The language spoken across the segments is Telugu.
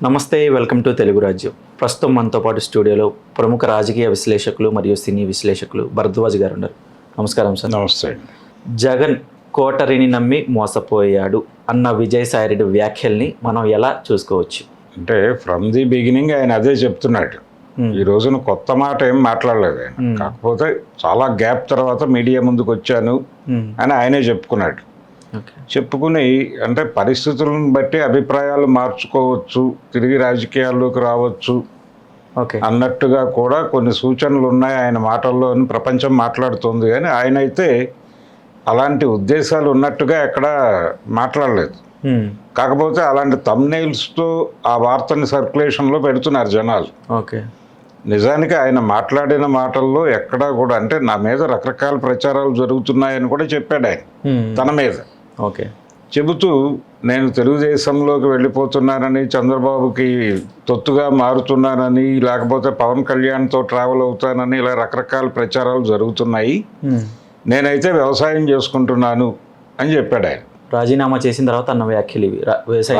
నమస్తే, వెల్కమ్ టు తెలుగు రాజ్యం. ప్రస్తుతం మనతో పాటు స్టూడియోలో ప్రముఖ రాజకీయ విశ్లేషకులు మరియు సినీ విశ్లేషకులు భరద్వాజ్ గారు ఉన్నారు. నమస్కారం సార్. నమస్తే. జగన్ కోటరిని నమ్మి మోసపోయాడు అన్న విజయసాయిరెడ్డి వ్యాఖ్యల్ని మనం ఎలా చూసుకోవచ్చు? అంటే ఫ్రమ్ ది బిగినింగ్ ఆయన అదే చెప్తున్నాడు. ఈ రోజున కొత్త మాట ఏం మాట్లాడలేదు ఆయన. కాకపోతే చాలా గ్యాప్ తర్వాత మీడియా ముందుకు వచ్చాను అని ఆయనే చెప్పుకున్నాడు. చెప్పుకుని అంటే పరిస్థితులను బట్టి అభిప్రాయాలు మార్చుకోవచ్చు, తిరిగి రాజకీయాల్లోకి రావచ్చు అన్నట్టుగా కూడా కొన్ని సూచనలు ఉన్నాయి ఆయన మాటల్లో అని ప్రపంచం మాట్లాడుతుంది. కానీ ఆయన అయితే అలాంటి ఉద్దేశాలు ఉన్నట్టుగా ఎక్కడ మాట్లాడలేదు. కాకపోతే అలాంటి థంబ్నెయిల్స్తో ఆ వార్తని సర్క్యులేషన్లో పెడుతున్నారు జనాలు. నిజానికి ఆయన మాట్లాడిన మాటల్లో ఎక్కడా కూడా అంటే నా మీద రకరకాల ప్రచారాలు జరుగుతున్నాయని కూడా చెప్పాడు ఆయన తన మీద. చెబుతూ నేను తెలుగుదేశంలోకి వెళ్ళిపోతున్నానని, చంద్రబాబుకి తొత్తుగా మారుతున్నానని, లేకపోతే పవన్ కళ్యాణ్తో ట్రావెల్ అవుతానని ఇలా రకరకాల ప్రచారాలు జరుగుతున్నాయి, నేనైతే వ్యవసాయం చేసుకుంటున్నాను అని చెప్పాడు ఆయన. రాజీనామా చేసిన తర్వాత అన్న వ్యాఖ్యలు ఇవి.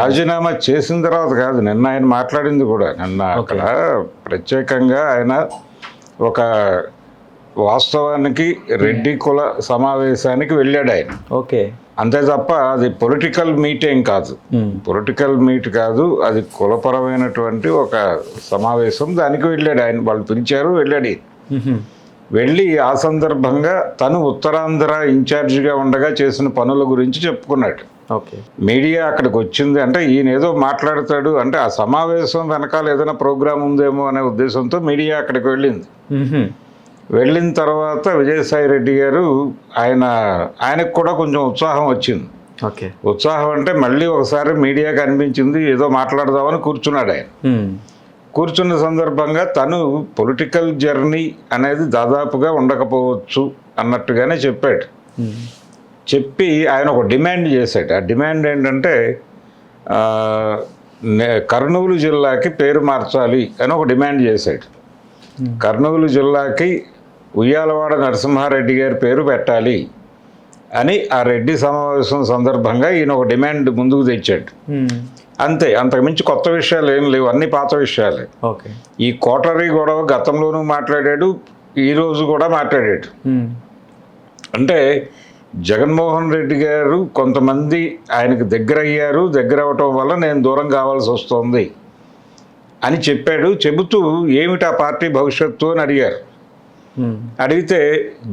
రాజీనామా చేసిన తర్వాత కాదు, నిన్న ఆయన మాట్లాడింది కూడా. నిన్న అక్కడ ప్రత్యేకంగా ఆయన ఒక వాస్తవానికి రెడ్డి కుల సమావేశానికి వెళ్ళాడు ఆయన. అంతే తప్ప అది పొలిటికల్ మీట్ ఏం కాదు, పొలిటికల్ మీట్ కాదు, అది కులపరమైనటువంటి ఒక సమావేశం. దానికి వెళ్ళాడు ఆయన. వాళ్ళు పిలిచారు, వెళ్ళాడు. వెళ్ళి ఆ సందర్భంగా తను ఉత్తరాంధ్ర ఇన్ఛార్జిగా ఉండగా చేసిన పనుల గురించి చెప్పుకున్నాడు. మీడియా అక్కడికి వచ్చింది అంటే ఈయన ఏదో మాట్లాడతాడు అంటే ఆ సమావేశం వెనకాల ఏదైనా ప్రోగ్రాం ఉందేమో అనే ఉద్దేశంతో మీడియా అక్కడికి వెళ్ళింది. వెళ్ళిన తర్వాత విజయసాయిరెడ్డి గారు ఆయనకు కూడా కొంచెం ఉత్సాహం వచ్చింది. ఉత్సాహం అంటే మళ్ళీ ఒకసారి మీడియాకి అనిపించింది ఏదో మాట్లాడదామని కూర్చున్నాడు ఆయన. కూర్చున్న సందర్భంగా తను పొలిటికల్ జర్నీ అనేది దాదాపుగా ఉండకపోవచ్చు అన్నట్టుగానే చెప్పాడు. చెప్పి ఆయన ఒక డిమాండ్ చేశాడు. ఆ డిమాండ్ ఏంటంటే కర్నూలు జిల్లాకి పేరు మార్చాలి అని ఒక డిమాండ్ చేశాడు. కర్నూలు జిల్లాకి ఉయ్యాలవాడ నరసింహారెడ్డి గారి పేరు పెట్టాలి అని ఆ రెడ్డి సమావేశం సందర్భంగా ఈయన ఒక డిమాండ్ ముందుకు తెచ్చాడు. అంతే, అంతకుమించి కొత్త విషయాలు ఏం లేవు, అన్ని పాత విషయాలే. ఈ కోటరీ గొడవ గతంలోనూ మాట్లాడాడు, ఈరోజు కూడా మాట్లాడాడు. అంటే జగన్మోహన్ రెడ్డి గారు కొంతమంది ఆయనకు దగ్గర అయ్యారు, దగ్గర అవ్వటం వల్ల నేను దూరం కావాల్సి వస్తుంది అని చెప్పాడు. చెబుతూ ఏమిటి ఆ పార్టీ భవిష్యత్తు అని అడిగారు. అడిగితే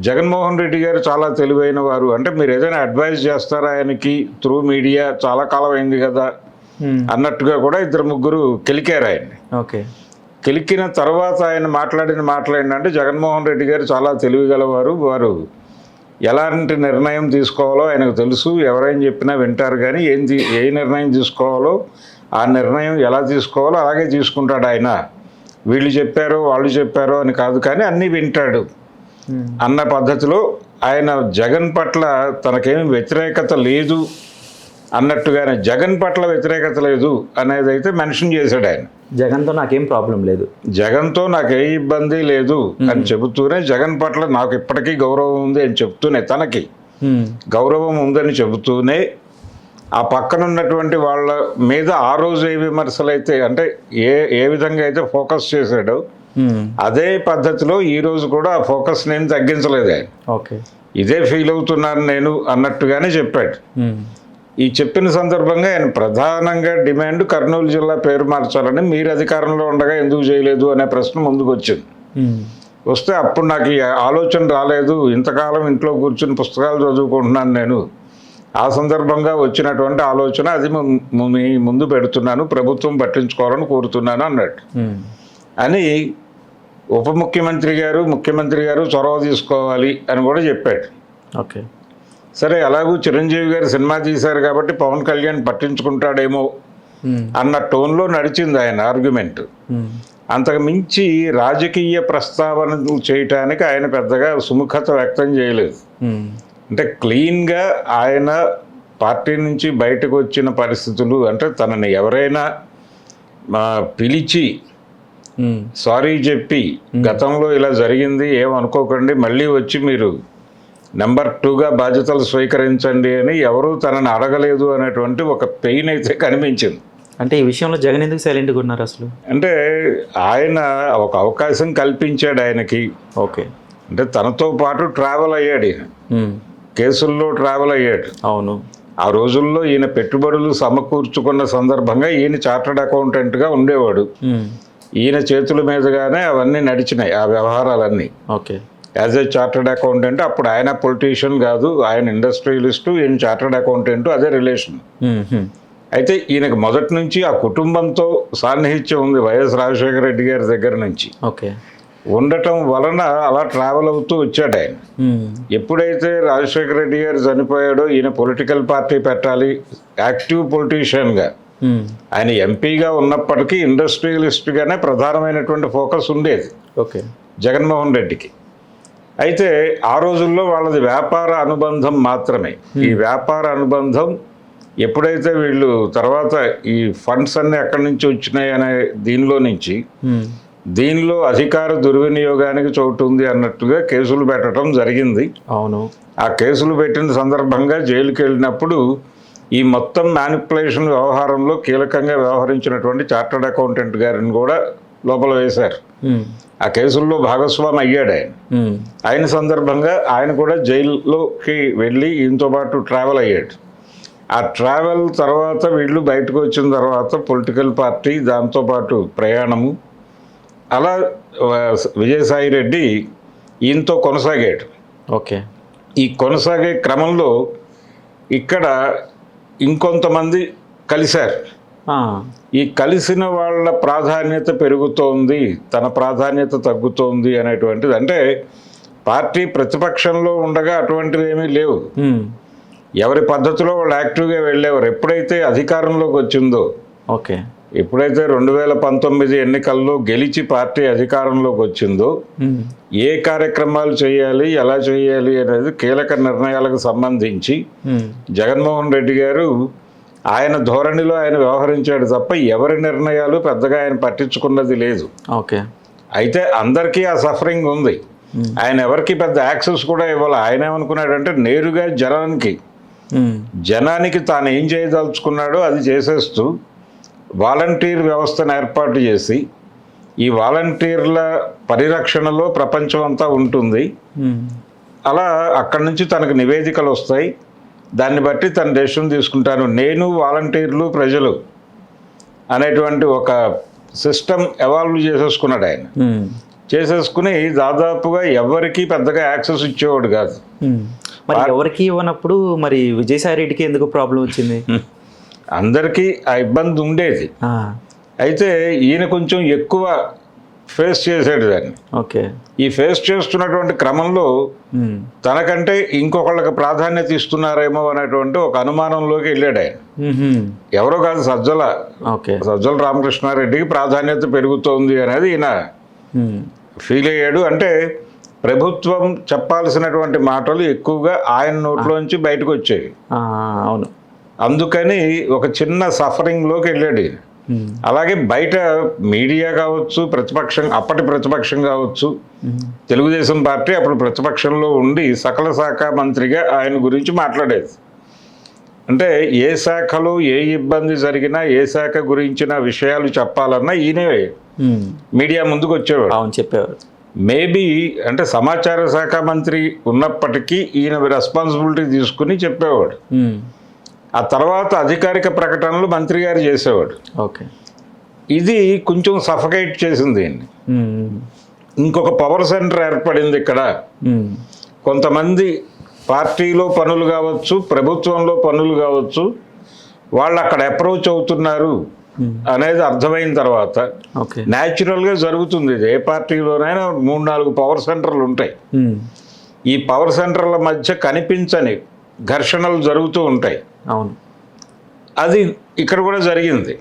జగన్మోహన్ రెడ్డి గారు చాలా తెలివైన వారు, అంటే మీరు ఏదైనా అడ్వైజ్ చేస్తారా ఆయనకి త్రూ మీడియా, చాలా కాలం అయింది కదా అన్నట్టుగా కూడా ఇద్దరు ముగ్గురు కెలికారు ఆయన్ని. కెలికిన తర్వాత ఆయన మాట్లాడిన మాటలు ఏంటంటే జగన్మోహన్ రెడ్డి గారు చాలా తెలివిగలవారు, వారు ఎలాంటి నిర్ణయం తీసుకోవాలో ఆయనకు తెలుసు, ఎవరైనా చెప్పినా వింటారు, కానీ ఏ నిర్ణయం తీసుకోవాలో ఆ నిర్ణయం ఎలా తీసుకోవాలో అలాగే తీసుకుంటాడు ఆయన. వీళ్ళు చెప్పారో వాళ్ళు చెప్పారో అని కాదు, కానీ అన్నీ వింటాడు అన్న పద్ధతిలో ఆయన జగన్ పట్ల తనకేమి వ్యతిరేకత లేదు అన్నట్టుగానే, జగన్ పట్ల వ్యతిరేకత లేదు అనేది అయితే మెన్షన్ చేశాడు ఆయన. జగన్తో నాకేం ప్రాబ్లం లేదు, జగన్తో నాకు ఏ ఇబ్బంది లేదు అని చెబుతూనే, జగన్ పట్ల నాకు ఇప్పటికీ గౌరవం ఉంది అని చెప్తూనే, తనకి గౌరవం ఉందని చెబుతూనే ఆ పక్కన ఉన్నటువంటి వాళ్ళ మీద ఆ రోజు ఏ విమర్శలు అయితే అంటే ఏ విధంగా అయితే ఫోకస్ చేశాడో అదే పద్ధతిలో ఈ రోజు కూడా ఆ ఫోకస్ నేను తగ్గించలేదు ఆయన. ఇదే ఫీల్ అవుతున్నాను నేను అన్నట్టుగానే చెప్పాడు. ఈ చెప్పిన సందర్భంగా ఆయన ప్రధానంగా డిమాండ్ కర్నూలు జిల్లా పేరు మార్చాలని, మీరు అధికారంలో ఉండగా ఎందుకు చేయలేదు అనే ప్రశ్న ముందుకు వచ్చింది. వస్తే అప్పుడు నాకు ఈ ఆలోచన రాలేదు, ఇంతకాలం ఇంట్లో కూర్చుని పుస్తకాలు చదువుకుంటున్నాను నేను, ఆ సందర్భంగా వచ్చినటువంటి ఆలోచన, అది మీ ముందు పెడుతున్నాను, ప్రభుత్వం పట్టించుకోవాలని కోరుతున్నాను అన్నాడు. అని ఉప ముఖ్యమంత్రి గారు ముఖ్యమంత్రి గారు చొరవ తీసుకోవాలి అని కూడా చెప్పాడు. సరే, అలాగూ చిరంజీవి గారు సినిమా తీశారు కాబట్టి పవన్ కళ్యాణ్ పట్టించుకుంటాడేమో అన్న టోన్లో నడిచింది ఆయన ఆర్గ్యుమెంట్. అంతకు మించి రాజకీయ ప్రస్తావనలు చేయటానికి ఆయన పెద్దగా సుముఖత వ్యక్తం చేయలేదు. అంటే క్లీన్గా ఆయన పార్టీ నుంచి బయటకు వచ్చిన పరిస్థితులు, అంటే తనని ఎవరైనా పిలిచి సారీ చెప్పి గతంలో ఇలా జరిగింది ఏమనుకోకండి, మళ్ళీ వచ్చి మీరు నెంబర్ 2గా బాధ్యతలు స్వీకరించండి అని ఎవరూ తనని అడగలేదు అనేటువంటి ఒక పెయిన్ అయితే కనిపించింది. అంటే ఈ విషయంలో జగన్ ఎందుకు సైలెంట్గా ఉన్నారు అసలు? అంటే ఆయన ఒక అవకాశం కల్పించాడు ఆయనకి. ఓకే. అంటే తనతో పాటు ట్రావెల్ అయ్యాడు ఈయన, కేసుల్లో ట్రావెల్ అయ్యాడు. అవును. ఆ రోజుల్లో ఈయన పెట్టుబడులు సమకూర్చుకున్న సందర్భంగా ఈయన చార్టర్డ్ అకౌంటెంట్గా ఉండేవాడు. ఈయన చేతుల మీదుగానే అవన్నీ నడిచినాయి, ఆ వ్యవహారాలన్నీ. Okay. As a chartered accountant. అప్పుడు ఆయన పొలిటీషియన్ కాదు, ఆయన ఇండస్ట్రియలిస్టు, ఈయన చార్టర్డ్ అకౌంటెంట్, అదే రిలేషన్. అయితే ఈయనకు మొదటి నుంచి ఆ కుటుంబంతో సాన్నిహిత్యం ఉంది వైఎస్ రాజశేఖర రెడ్డి గారి దగ్గర నుంచి. ఓకే. ఉండటం వలన అలా ట్రావెల్ అవుతూ వచ్చాడు ఆయన. ఎప్పుడైతే రాజశేఖర రెడ్డి గారు చనిపోయాడో ఈయన పొలిటికల్ పార్టీ పెట్టాలి, యాక్టివ్ పొలిటీషియన్గా. ఆయన ఎంపీగా ఉన్నప్పటికీ ఇండస్ట్రియలిస్ట్గానే ప్రధానమైనటువంటి ఫోకస్ ఉండేది ఓకే జగన్మోహన్ రెడ్డికి. అయితే ఆ రోజుల్లో వాళ్ళది వ్యాపార అనుబంధం మాత్రమే. ఈ వ్యాపార అనుబంధం ఎప్పుడైతే వీళ్ళు తర్వాత ఈ ఫండ్స్ అన్నీ ఎక్కడి నుంచి వచ్చినాయి అనే దీనిలో నుంచి దీనిలో అధికార దుర్వినియోగానికి చోటు ఉంది అన్నట్టుగా కేసులు పెట్టడం జరిగింది. అవును. ఆ కేసులు పెట్టిన సందర్భంగా జైలుకి వెళ్ళినప్పుడు ఈ మొత్తం మ్యానిపులేషన్ వ్యవహారంలో కీలకంగా వ్యవహరించినటువంటి చార్టర్డ్ అకౌంటెంట్ గారిని కూడా లోపల వేశారు. ఆ కేసుల్లో భాగస్వామి అయ్యాడు ఆయన. ఆయన సందర్భంగా ఆయన కూడా జైల్లోకి వెళ్ళి ఈయనతో పాటు ట్రావెల్ అయ్యాడు. ఆ ట్రావెల్ తర్వాత వీళ్ళు బయటకు వచ్చిన తర్వాత పొలిటికల్ పార్టీ, దాంతోపాటు ప్రయాణము, అలా విజయసాయి రెడ్డి ఈయనతో కొనసాగాడు. ఓకే. ఈ కొనసాగే క్రమంలో ఇక్కడ ఇంకొంతమంది కలిశారు. ఈ కలిసిన వాళ్ళ ప్రాధాన్యత పెరుగుతోంది, తన ప్రాధాన్యత తగ్గుతోంది అనేటువంటిది. అంటే పార్టీ ప్రతిపక్షంలో ఉండగా అటువంటివి ఏమీ లేవు. ఎవరి పద్ధతిలో వాళ్ళు యాక్టివ్గా వెళ్ళేవారు. ఎప్పుడైతే అధికారంలోకి వచ్చిందో, ఓకే, ఎప్పుడైతే 2019 ఎన్నికల్లో గెలిచి పార్టీ అధికారంలోకి వచ్చిందో ఏ కార్యక్రమాలు చేయాలి, ఎలా చేయాలి అనేది కీలక నిర్ణయాలకు సంబంధించి జగన్మోహన్ రెడ్డి గారు ఆయన ధోరణిలో ఆయన వ్యవహరించాడు తప్ప ఎవరి నిర్ణయాలు పెద్దగా ఆయన పట్టించుకున్నది లేదు. ఓకే. అయితే అందరికీ ఆ సఫరింగ్ ఉంది. ఆయన ఎవరికి పెద్ద యాక్సెస్ కూడా ఇవ్వాలి. ఆయన ఏమనుకున్నాడంటే నేరుగా జనానికి తాను ఏం చేయదలుచుకున్నాడో అది చేసేస్తూ వాలంటీర్ వ్యవస్థను ఏర్పాటు చేసి ఈ వాలంటీర్ల పరిరక్షణలో ప్రపంచం అంతా ఉంటుంది. అలా అక్కడి నుంచి తనకు నివేదికలు వస్తాయి, దాన్ని బట్టి తన డెసిషన్ తీసుకుంటాను, నేను వాలంటీర్లు ప్రజలు అనేటువంటి ఒక సిస్టమ్ ఎవాల్వ్ చేసేసుకున్నాడు ఆయన. చేసేసుకుని దాదాపుగా ఎవరికి పెద్దగా యాక్సెస్ ఇచ్చేవాడు కాదు. మరి ఎవరికి ఇవ్వనప్పుడు మరి విజయసాయి రెడ్డికి ఎందుకు ప్రాబ్లం వచ్చింది? అందరికీ ఆ ఇబ్బంది ఉండేది. అయితే ఈయన కొంచెం ఎక్కువ ఫేస్ చేసాడు దాన్ని. ఓకే. ఈ ఫేస్ చేస్తున్నటువంటి క్రమంలో తనకంటే ఇంకొకళ్ళకి ప్రాధాన్యత ఇస్తున్నారేమో అనేటువంటి ఒక అనుమానంలోకి వెళ్ళాడు ఆయన. ఎవరో కాదు, సజ్జల రామకృష్ణారెడ్డికి ప్రాధాన్యత పెరుగుతోంది అనేది ఈయన ఫీల్ అయ్యాడు. అంటే ప్రభుత్వం చెప్పాల్సినటువంటి మాటలు ఎక్కువగా ఆయన నోట్లోంచి బయటకు వచ్చేవి. అవును. అందుకని ఒక చిన్న సఫరింగ్లోకి వెళ్ళాడు ఈయన. అలాగే బయట మీడియా కావచ్చు, అప్పటి ప్రతిపక్షం కావచ్చు, తెలుగుదేశం పార్టీ అప్పుడు ప్రతిపక్షంలో ఉండి సకల శాఖ మంత్రిగా ఆయన గురించి మాట్లాడేది. అంటే ఏ శాఖలో ఏ ఇబ్బంది జరిగినా, ఏ శాఖ గురించిన విషయాలు చెప్పాలన్నా ఈయనే మీడియా ముందుకు వచ్చేవాడు. అవును, చెప్పేవాడు. మేబీ అంటే సమాచార శాఖ మంత్రి ఉన్నప్పటికీ ఈయన రెస్పాన్సిబిలిటీ తీసుకుని చెప్పేవాడు. ఆ తర్వాత అధికారిక ప్రకటనలు మంత్రి గారు చేసేవాడు. ఓకే. ఇది కొంచెం సఫకేట్ చేసింది దీన్ని. ఇంకొక పవర్ సెంటర్ ఏర్పడింది ఇక్కడ. కొంతమంది పార్టీలో పనులు కావచ్చు, ప్రభుత్వంలో పనులు కావచ్చు, వాళ్ళు అక్కడ అప్రోచ్ అవుతున్నారు అనేది అర్థమైన తర్వాత న్యాచురల్గా జరుగుతుంది. ఇది ఏ పార్టీలోనైనా 3-4 పవర్ సెంటర్లు ఉంటాయి. ఈ పవర్ సెంటర్ల మధ్య కనిపించని ఘర్షణలు జరుగుతూ ఉంటాయి. అవును. అది ఇక్కడ కూడా జరిగింది.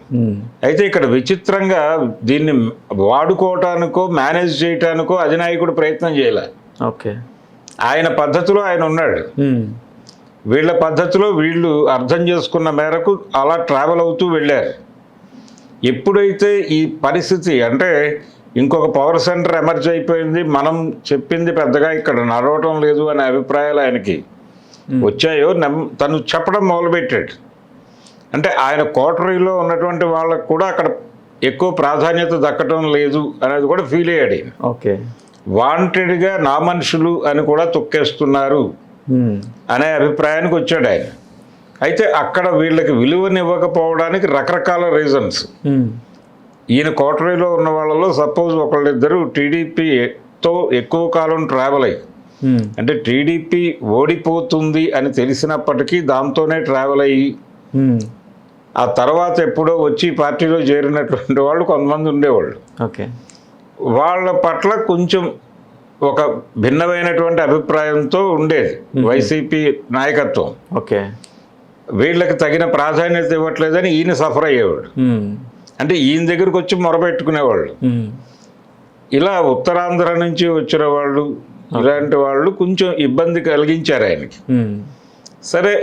అయితే ఇక్కడ విచిత్రంగా దీన్ని వాడుకోవటానికో మేనేజ్ చేయటానికో అధినాయకుడు ప్రయత్నం చేయాలి. ఓకే. ఆయన పద్ధతిలో ఆయన ఉన్నాడు, వీళ్ళ పద్ధతిలో వీళ్ళు అర్థం చేసుకున్న మేరకు అలా ట్రావెల్ అవుతూ వెళ్ళారు. ఎప్పుడైతే ఈ పరిస్థితి అంటే ఇంకొక పవర్ సెంటర్ ఎమర్జ్ అయిపోయింది, మనం చెప్పింది పెద్దగా ఇక్కడ నడవటం లేదు అనే అభిప్రాయాలు ఆయనకి వచ్చాయో తను చెప్పడం మొదలుపెట్టాడు. అంటే ఆయన కోటరీలో ఉన్నటువంటి వాళ్ళకు కూడా అక్కడ ఎక్కువ ప్రాధాన్యత దక్కడం లేదు అనేది కూడా ఫీల్ అయ్యాడు ఈయన. ఓకే. వాంటెడ్గా నా మనుషులు అని కూడా తొక్కేస్తున్నారు అనే అభిప్రాయానికి వచ్చాడు ఆయన. అయితే అక్కడ వీళ్ళకి విలువనివ్వకపోవడానికి రకరకాల రీజన్స్. ఈయన కోటరీలో ఉన్న వాళ్ళలో సపోజ్ ఒకళ్ళిద్దరు టీడీపీతో ఎక్కువ కాలం ట్రావెల్ అయ్యి, అంటే టీడీపీ ఓడిపోతుంది అని తెలిసినప్పటికీ దాంతోనే ట్రావెల్ అయ్యి ఆ తర్వాత ఎప్పుడో వచ్చి పార్టీలో చేరినటువంటి వాళ్ళు కొంతమంది ఉండేవాళ్ళు. ఓకే. వాళ్ళ పట్ల కొంచెం ఒక భిన్నమైనటువంటి అభిప్రాయంతో ఉండేది వైసీపీ నాయకత్వం. ఓకే. వీళ్ళకి తగిన ప్రాధాన్యత ఇవ్వట్లేదని ఈయన సఫర్ అయ్యేవాడు. అంటే ఈయన దగ్గరకు వచ్చి మొరపెట్టుకునేవాళ్ళు. ఇలా ఉత్తరాంధ్ర నుంచి వచ్చిన వాళ్ళు, ఇలాంటి వాళ్ళు కొంచెం ఇబ్బంది కలిగించారు ఆయనకి. సరే,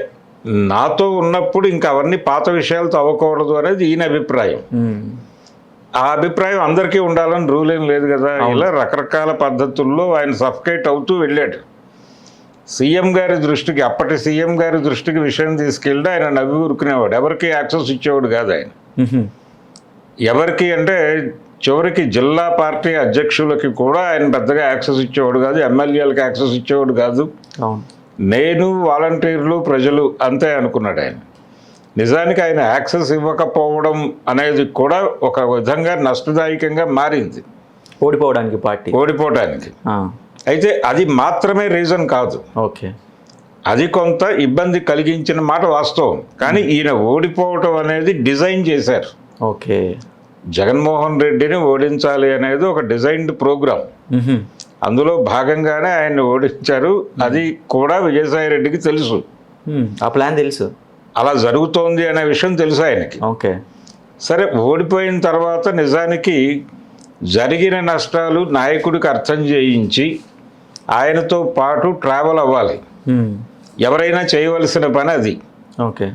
నాతో ఉన్నప్పుడు ఇంకా అవన్నీ పాత విషయాలతో అవ్వకూడదు అనేది ఈయన అభిప్రాయం. ఆ అభిప్రాయం అందరికీ ఉండాలని రూల్ ఏం లేదు కదా. ఇలా రకరకాల పద్ధతుల్లో ఆయన సఫకేట్ అవుతూ వెళ్ళాడు. సీఎం గారి దృష్టికి, అప్పటి సీఎం గారి దృష్టికి విషయం తీసుకెళ్ళి ఆయన నవ్వి ఊరుకునేవాడు. ఎవరికి యాక్సెస్ ఇచ్చేవాడు కాదు ఆయన. ఎవరికి అంటే చివరికి జిల్లా పార్టీ అధ్యక్షులకి కూడా ఆయన పెద్దగా యాక్సెస్ ఇచ్చేవాడు కాదు, ఎమ్మెల్యేలకు యాక్సెస్ ఇచ్చేవాడు కాదు. నేను, వాలంటీర్లు, ప్రజలు అంతే అనుకున్నాడు ఆయన. నిజానికి ఆయన యాక్సెస్ ఇవ్వకపోవడం అనేది కూడా ఒక విధంగా నష్టదాయకంగా మారింది ఓడిపోవడానికి, పార్టీ ఓడిపోవడానికి. అయితే అది మాత్రమే రీజన్ కాదు. ఓకే. అది కొంత ఇబ్బంది కలిగించిన మాట వాస్తవం. కానీ ఈయన ఓడిపోవటం అనేది డిజైన్ చేశారు. ఓకే. జగన్మోహన్ రెడ్డిని ఓడించాలి అనేది ఒక డిజైన్డ్ ప్రోగ్రామ్. అందులో భాగంగానే ఆయన్ని ఓడించారు. అది కూడా విజయసాయి రెడ్డికి తెలుసు. ఆ ప్లాన్ తెలుసు, అలా జరుగుతోంది అనే విషయం తెలుసు ఆయనకి. ఓకే. సరే, ఓడిపోయిన తర్వాత నిజానికి జరిగిన నష్టాలు నాయకుడికి అర్థం చేయించి ఆయనతో పాటు ట్రావెల్ అవ్వాలి. ఎవరైనా చేయవలసిన పని అది. ఓకే.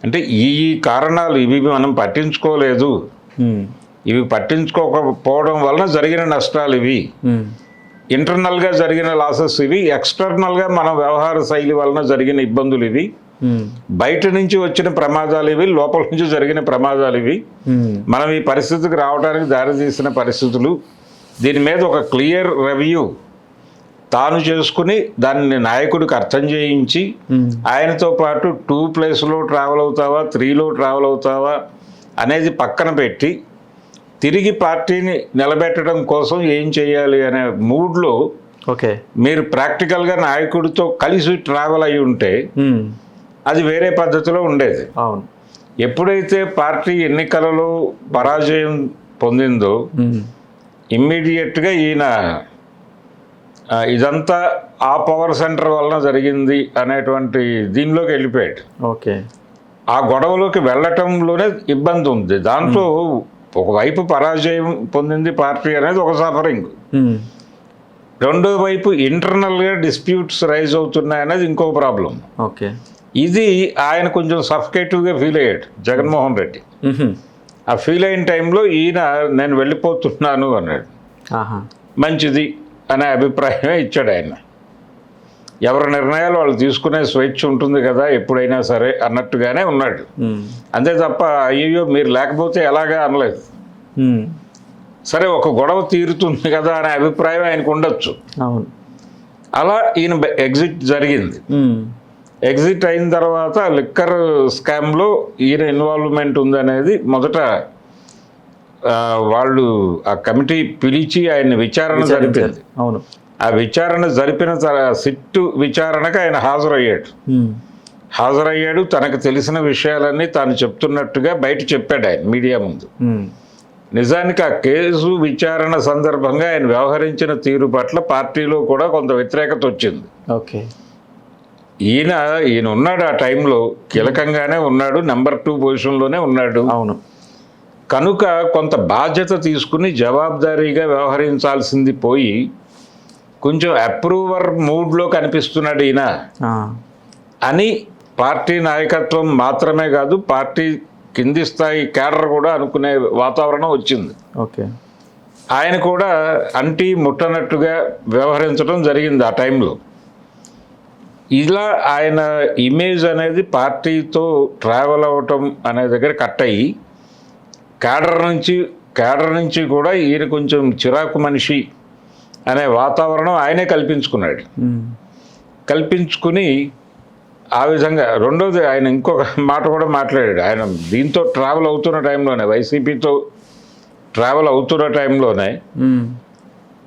అంటే ఈ కారణాలు ఇవి మనం పట్టించుకోలేదు, ఇవి పట్టించుకోకపోవడం వలన జరిగిన నష్టాలు ఇవి, ఇంటర్నల్గా జరిగిన లాసెస్ ఇవి, ఎక్స్టర్నల్గా మన వ్యవహార శైలి వలన జరిగిన ఇబ్బందులు ఇవి, బయట నుంచి వచ్చిన ప్రమాదాలు ఇవి, లోపల నుంచి జరిగిన ప్రమాదాలు ఇవి, మనం ఈ పరిస్థితికి రావడానికి దారితీసిన పరిస్థితులు. దీని మీద ఒక క్లియర్ రివ్యూ తాను చేసుకుని దాన్ని నాయకుడికి అర్థం చేయించి ఆయనతో పాటు 2 ప్లేస్లో ట్రావెల్ అవుతావా, 3లో ట్రావెల్ అవుతావా అనేది పక్కన పెట్టి తిరిగి పార్టీని నిలబెట్టడం కోసం ఏం చేయాలి అనే మూడ్లో ఓకే మీరు ప్రాక్టికల్గా నాయకుడితో కలిసి ట్రావెల్ అయి ఉంటే అది వేరే పద్ధతిలో ఉండేది. అవును. ఎప్పుడైతే పార్టీ ఎన్నికలలో పరాజయం పొందిందో ఇమ్మీడియట్గా ఈయన ఇదంతా ఆ పవర్ సెంటర్ వలన జరిగింది అనేటువంటి దీనిలోకి వెళ్ళిపోయాడు. ఓకే. ఆ గొడవలోకి వెళ్ళటంలోనే ఇబ్బంది ఉంది. దాంట్లో ఒకవైపు పరాజయం పొందింది పార్టీ అనేది ఒక సఫరింగ్, రెండో వైపు ఇంటర్నల్గా డిస్ప్యూట్స్ రైజ్ అవుతున్నాయి అనేది ఇంకో ప్రాబ్లం. ఓకే. ఇది ఆయన కొంచెం సఫికేటివ్గా ఫీల్ అయ్యాడు జగన్మోహన్ రెడ్డి. ఆ ఫీల్ అయిన టైంలో ఈయన నేను వెళ్ళిపోతున్నాను అన్నాడు. మంచిది అనే అభిప్రాయమే ఇచ్చాడు ఆయన. ఎవరి నిర్ణయాలు వాళ్ళు తీసుకునే స్వేచ్ఛ ఉంటుంది కదా ఎప్పుడైనా సరే అన్నట్టుగానే ఉన్నాడు. అంతే తప్ప అయ్యో మీరు లేకపోతే ఎలాగా అనలేదు. సరే, ఒక గొడవ తీరుతుంది కదా అనే అభిప్రాయం ఆయనకు ఉండొచ్చు. అలా ఈయన ఎగ్జిట్ జరిగింది. ఎగ్జిట్ అయిన తర్వాత లిక్కర్ స్కామ్లో ఈయన ఇన్వాల్వ్మెంట్ ఉందనేది మొదట వాళ్ళు ఆ కమిటీ పిలిచి ఆయన్ని విచారణ జరిపింది. అవును. ఆ విచారణ జరిపిన సిట్టు విచారణకు ఆయన హాజరయ్యాడు. తనకు తెలిసిన విషయాలన్నీ తాను చెప్తున్నట్టుగా బయట చెప్పాడు ఆయన మీడియా ముందు. నిజానికి ఆ కేసు విచారణ సందర్భంగా ఆయన వ్యవహరించిన తీరు పట్ల పార్టీలో కూడా కొంత వ్యతిరేకత వచ్చింది. ఓకే. ఈయన ఉన్నాడు ఆ టైంలో, కీలకంగానే ఉన్నాడు, నెంబర్ 2 పొజిషన్లోనే ఉన్నాడు. అవును. కనుక కొంత బాధ్యత తీసుకుని జవాబుదారీగా వ్యవహరించాల్సింది పోయి కొంచెం అప్రూవర్ మూడ్లో కనిపిస్తున్నాడు ఈయన అని పార్టీ నాయకత్వం మాత్రమే కాదు, పార్టీ కింది స్థాయి కేడర్ కూడా అనుకునే వాతావరణం వచ్చింది. ఓకే. ఆయన కూడా అంటి ముట్టనట్టుగా వ్యవహరించడం జరిగింది ఆ టైంలో. ఇలా ఆయన ఇమేజ్ అనేది పార్టీతో ట్రావెల్ అవ్వటం అనే దగ్గర కట్ అయ్యి క్యాడర్ నుంచి కూడా ఈయన కొంచెం చిరాకు మనిషి అనే వాతావరణం ఆయనే కల్పించుకున్నాడు. కల్పించుకుని ఆ విధంగా రెండోది ఆయన ఇంకొక మాట కూడా మాట్లాడాడు. ఆయన దీంతో ట్రావెల్ అవుతున్న టైంలోనే, వైసీపీతో ట్రావెల్ అవుతున్న టైంలోనే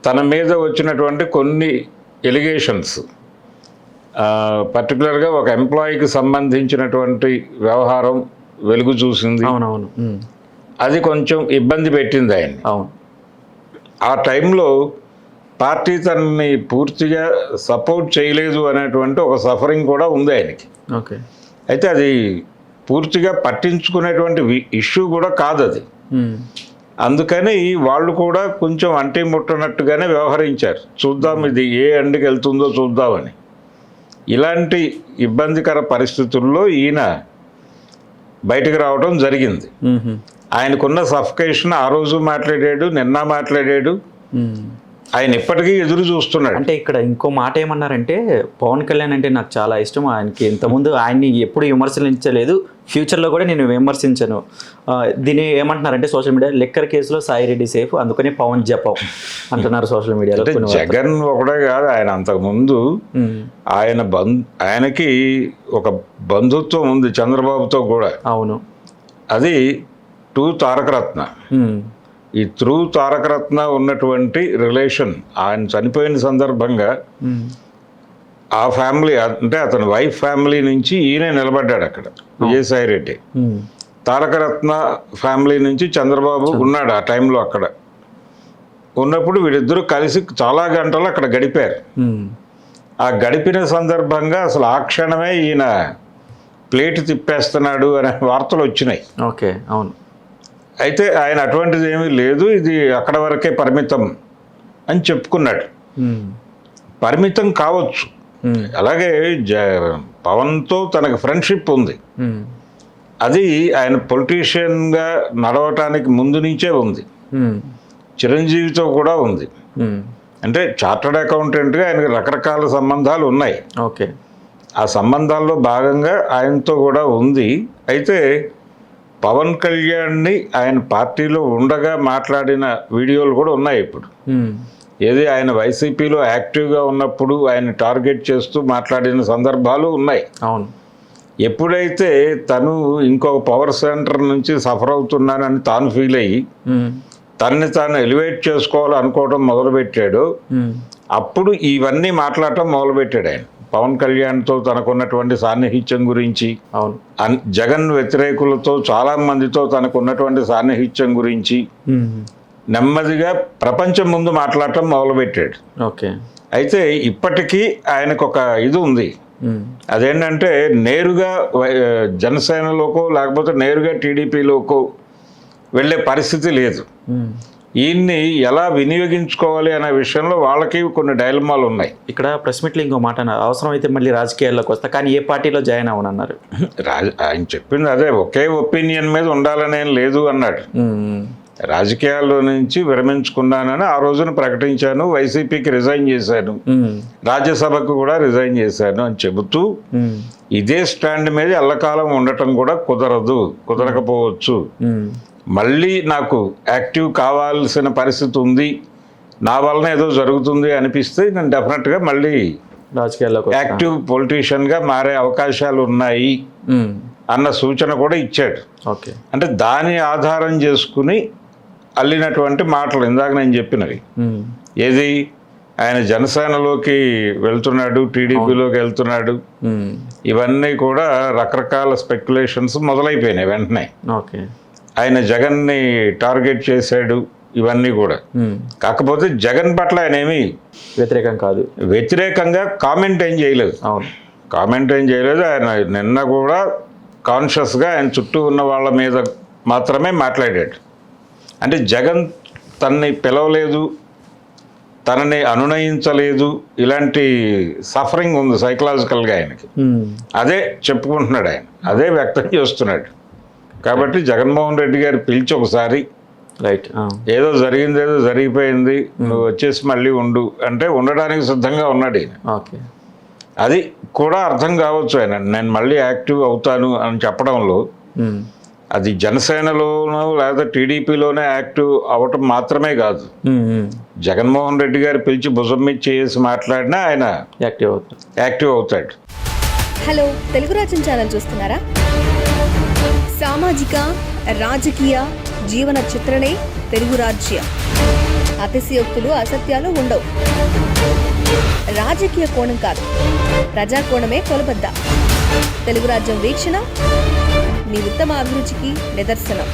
తన మీద వచ్చినటువంటి కొన్ని ఎలిగేషన్స్, పర్టికులర్గా ఒక ఎంప్లాయీకి సంబంధించినటువంటి వ్యవహారం వెలుగు చూసింది. అవునవును. అది కొంచెం ఇబ్బంది పెట్టింది ఆయన్ని. అవును. ఆ టైంలో పార్టీ తనని పూర్తిగా సపోర్ట్ చేయలేదు అనేటువంటి ఒక సఫరింగ్ కూడా ఉంది ఆయనకి. ఓకే. అయితే అది పూర్తిగా పట్టించుకునేటువంటి ఇష్యూ కూడా కాదు అది. అందుకని వాళ్ళు కూడా కొంచెం అంటి ముట్టనట్టుగానే వ్యవహరించారు. చూద్దాం ఇది ఏ ఎండ్కి వెళ్తుందో చూద్దామని. ఇలాంటి ఇబ్బందికర పరిస్థితుల్లో ఈయన బయటకు రావడం జరిగింది. ఆయనకున్న సఫికేషన్ ఆ రోజు మాట్లాడాడు, నిన్న మాట్లాడాడు. ఆయన ఇప్పటికీ ఎదురు చూస్తున్నాడు. అంటే ఇక్కడ ఇంకో మాట ఏమన్నారంటే, పవన్ కళ్యాణ్ అంటే నాకు చాలా ఇష్టం, ఆయనకి ఇంతకుముందు ఆయన్ని ఎప్పుడు విమర్శించలేదు, ఫ్యూచర్లో కూడా నేను విమర్శించను. దీన్ని ఏమంటున్నారంటే సోషల్ మీడియా, లిక్కర్ కేసులో సాయిరెడ్డి సేఫ్, అందుకని పవన్ జపం అంటున్నారు సోషల్ మీడియాలో. జగన్ ఒకటే కాదు, ఆయన అంతకుముందు ఆయనకి ఒక బంధుత్వం ఉంది చంద్రబాబుతో కూడా. అవును. అది టూ తారకరత్న. ఈ త్రూ తారకరత్న ఉన్నటువంటి రిలేషన్ ఆయన చనిపోయిన సందర్భంగా ఆ ఫ్యామిలీ అంటే అతని వైఫ్ ఫ్యామిలీ నుంచి ఈయనే నిలబడ్డాడు అక్కడ, విజయసాయి రెడ్డి. తారకరత్న ఫ్యామిలీ నుంచి చంద్రబాబు ఉన్నాడు ఆ టైంలో. అక్కడ ఉన్నప్పుడు వీళ్ళిద్దరూ కలిసి చాలా గంటలు అక్కడ గడిపారు. ఆ గడిపిన సందర్భంగా అసలు ఆ క్షణమే ఈయన ప్లేట్ తిప్పేస్తున్నాడు అనే వార్తలు వచ్చినాయి. ఓకే. అవును. అయితే ఆయన అటువంటిది ఏమీ లేదు, ఇది అక్కడ వరకే పరిమితం అని చెప్పుకున్నాడు. పరిమితం కావచ్చు. అలాగే పవన్తో తనకు ఫ్రెండ్షిప్ ఉంది. అది ఆయన పొలిటీషియన్గా నడవటానికి ముందు నుంచే ఉంది. చిరంజీవితో కూడా ఉంది. అంటే చార్టర్డ్ అకౌంటెంట్గా ఆయనకు రకరకాల సంబంధాలు ఉన్నాయి. ఓకే. ఆ సంబంధాల్లో భాగంగా ఆయనతో కూడా ఉంది. అయితే పవన్ కళ్యాణ్ని ఆయన పార్టీలో ఉండగా మాట్లాడిన వీడియోలు కూడా ఉన్నాయి ఇప్పుడు. ఏది ఆయన వైసీపీలో యాక్టివ్గా ఉన్నప్పుడు ఆయన టార్గెట్ చేస్తూ మాట్లాడిన సందర్భాలు ఉన్నాయి. అవును. ఎప్పుడైతే తను ఇంకొక పవర్ సెంటర్ నుంచి సఫర్ అవుతున్నానని తాను ఫీల్ అయ్యి తనని తాను ఎలివేట్ చేసుకోవాలనుకోవడం మొదలుపెట్టాడు, అప్పుడు ఇవన్నీ మాట్లాడటం మొదలుపెట్టాడు ఆయన. పవన్ కళ్యాణ్తో తనకున్నటువంటి సాన్నిహిత్యం గురించి, జగన్ వ్యతిరేకులతో చాలా మందితో తనకున్నటువంటి సాన్నిహిత్యం గురించి నెమ్మదిగా ప్రపంచం ముందు మాట్లాడటం మొదలుపెట్టాడు. ఓకే. అయితే ఇప్పటికీ ఆయనకు ఒక ఇది ఉంది. అదేంటంటే నేరుగా జనసేనలోకో లేకపోతే నేరుగా టీడీపీలోకో వెళ్ళే పరిస్థితి లేదు. ఈయన్ని ఎలా వినియోగించుకోవాలి అనే విషయంలో వాళ్ళకి కొన్ని డైలమాలు ఉన్నాయి. ఇక్కడ ప్రెస్ మీట్లో ఇంకో మాట అన్నారు, అవసరం అయితే మళ్ళీ రాజకీయాల్లోకి వస్తా, కానీ ఏ పార్టీలో జాయిన్ అవ్వనన్నారు. ఆయన చెప్పింది అదే, ఒకే ఒపీనియన్ మీద ఉండాలనేం లేదు అన్నాడు. రాజకీయాల్లో నుంచి విరమించుకున్నానని ఆ రోజున ప్రకటించాను, వైసీపీకి రిజైన్ చేశాను, రాజ్యసభకు కూడా రిజైన్ చేశాను అని చెబుతూ ఇదే స్టాండ్ మీద ఎల్లకాలం ఉండటం కూడా కుదరకపోవచ్చు. మళ్ళీ నాకు యాక్టివ్ కావాల్సిన పరిస్థితి ఉంది, నా వలన ఏదో జరుగుతుంది అనిపిస్తే నేను డెఫినెట్గా మళ్ళీ రాజకీయాల్లోకి యాక్టివ్ పొలిటీషియన్గా మారే అవకాశాలు ఉన్నాయి అన్న సూచన కూడా ఇచ్చాడు. ఓకే. అంటే దాని ఆధారం చేసుకుని అల్లినటువంటి మాటలు ఇందాక నేను చెప్పినవి. ఏది ఆయన జనసేనలోకి వెళ్తున్నాడు, టీడీపీలోకి వెళ్తున్నాడు, ఇవన్నీ కూడా రకరకాల స్పెక్యులేషన్స్ మొదలైపోయినాయి వెంటనే. ఓకే. ఆయన జగన్ని టార్గెట్ చేశాడు, ఇవన్నీ కూడా. కాకపోతే జగన్ పట్ల ఆయన ఏమీ వ్యతిరేకం కాదు, వ్యతిరేకంగా కామెంట్ ఏం చేయలేదు. కామెంట్ ఏం చేయలేదు. ఆయన నిన్న కూడా కాన్షియస్గా ఆయన చుట్టూ ఉన్న వాళ్ళ మీద మాత్రమే మాట్లాడాడు. అంటే జగన్ తనని పిలవలేదు, తనని అనునయించలేదు, ఇలాంటి సఫరింగ్ ఉంది సైకలాజికల్గా ఆయనకి. అదే చెప్పుకుంటున్నాడు ఆయన, అదే వ్యక్తం చేస్తున్నాడు. కాబట్టి జగన్మోహన్ రెడ్డి గారు పిలిచి ఒకసారి ఏదో జరిగింది, ఏదో జరిగిపోయింది, నువ్వు వచ్చేసి మళ్ళీ ఉండు అంటే ఉండడానికి సిద్ధంగా ఉన్నాడు ఈయన. అది కూడా అర్థం కావచ్చు ఆయన, నేను మళ్ళీ యాక్టివ్ అవుతాను అని చెప్పడంలో. అది జనసేనలోనో లేదా టీడీపీలోనే యాక్టివ్ అవ్వటం మాత్రమే కాదు, జగన్మోహన్ రెడ్డి గారు పిలిచి భుజం మీద చేసి మాట్లాడినా ఆయన యాక్టివ్ అవుతాడు. హలో, తెలుగు రాజ్యం ఛానల్ చూస్తున్నారా? సామాజిక రాజకీయ జీవన చిత్రణే తెలుగు రాజ్యం. అతిశయోక్తులు అసత్యాలు ఉండవు. రాజకీయ కోణం కాదు, ప్రజా కోణమే కొలబద్ద. తెలుగు రాజ్యం వీక్షణ మీ ఉత్తమ అభిరుచికి నిదర్శనం.